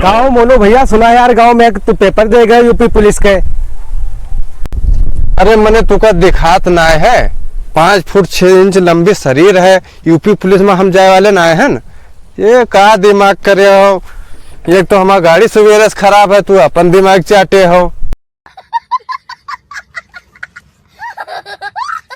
गाँव मोनू भैया सुना यार, गाँव में तू पेपर दे गए यूपी पुलिस के। अरे मैंने तुका दिखात ना है, 5 फुट 6 इंच लंबी शरीर है, यूपी पुलिस में हम जाए वाले ना है न। ये का दिमाग करे हो, एक तो हमारा गाड़ी सवेरे से खराब है, तू अपन दिमाग चाटे हो।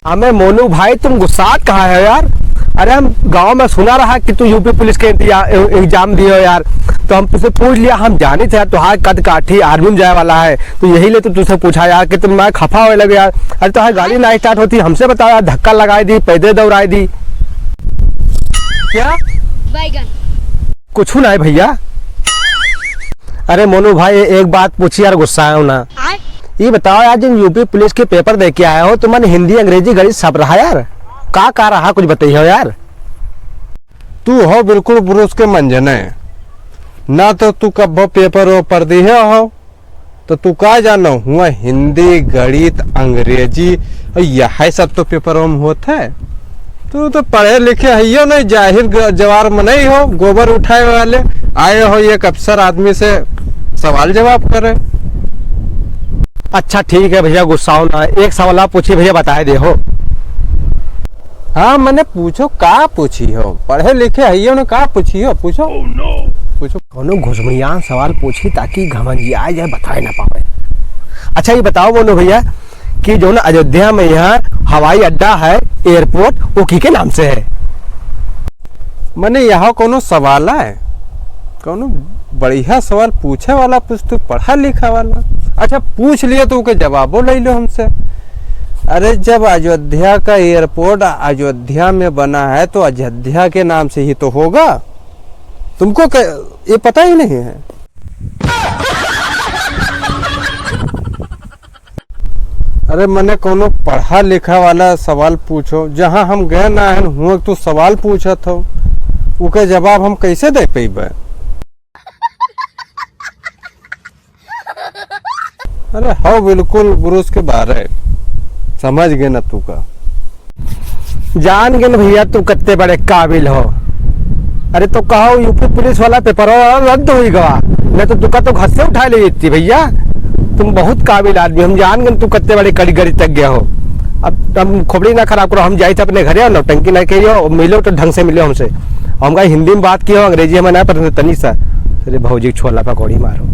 हमें मोनू भाई तुम गुस्सात कहाँ है यार? अरे हम गांव में सुना रहा कि तू यूपी पुलिस के एग्जाम दिए हो यार, तो हम तुझसे पूछ लिया, हम जाने थे तुहार कद काठी आर्मी में जाए वाला है, तो यही ले तो तुझसे पूछा यार कि तुम मैं खफा होने लगे यार। अरे तुहार गाड़ी ना स्टार्ट होती, हमसे बताओ यार, धक्का लगाई दी, पैदल दौड़ाई दी क्या? कुछ ना है भैया। अरे मोनू भाई एक बात पूछी यार, गुस्सा है ना? ये बताओ यार, जब यूपी पुलिस के पेपर दे के आए हो तो मैंने हिंदी अंग्रेजी गणित सब रहा यार, का रहा कुछ बताइए यार। तू हो बिल्कुल पुरुष के मंजने ना, तो तू कब पेपर वो पढ़ दी हो, तो तू का जानो हुआ हिंदी गणित अंग्रेजी यह सब तो पेपर में होता है। तू तो पढ़े लिखे है नहीं, जाहिर जवार में नहीं हो, गोबर उठाए वाले आए हो एक अफसर आदमी से सवाल जवाब करे। अच्छा ठीक है भैया, गुस्सा हो ना, एक सवाल आप पूछिए भैया, बताए दे हो। हाँ मैंने पूछो, का पूछी हो, पढ़े लिखे है ना, का पूछी हो, पूछो। पूछो कोनो घुसमैयान सवाल पूछी ताकि घमंडिया जाए, बताए ना पावे। अच्छा ये बताओ बोलो भैया कि जो ना अयोध्या में यहाँ हवाई अड्डा है, एयरपोर्ट, वो किसके नाम से है? मैंने यहाँ कोनो सवाल है, कोनो बढ़िया सवाल पूछे वाला पूछ, तू पढ़ा लिखा वाला। अच्छा पूछ लिया तो के जवाबो ले लो हमसे। अरे जब अयोध्या का एयरपोर्ट अयोध्या में बना है तो अयोध्या के नाम से ही तो होगा, तुमको ये पता ही नहीं है? अरे मैंने कोनो पढ़ा लिखा वाला सवाल पूछो, जहां हम गए ना है हुआ तू सवाल पूछत हो, उके जवाब हम कैसे दे पेबे? अरे हो बिल्कुल पुरुष के बारे समझ गए ना तू का। जान गए भैया तू कितने बड़े काबिल हो। अरे तो कहो यूपी पुलिस वाला पेपर रद्द हुई गवा, नहीं तो तुका तो घर से उठा ले जाती भैया। तुम बहुत काबिल आदमी, हम जान गए तू कितने बड़े कड़ी तक गया हो। अब हम खोपड़ी ना खराब करो, हम जाए थे अपने घरे, नौटंकी ना करियो, मिलो तो ढंग से मिलो हमसे। हम हिंदी में बात की हो, अंग्रेजी में ना, पर तनी सा भौजी छोला पकौड़ी मारो।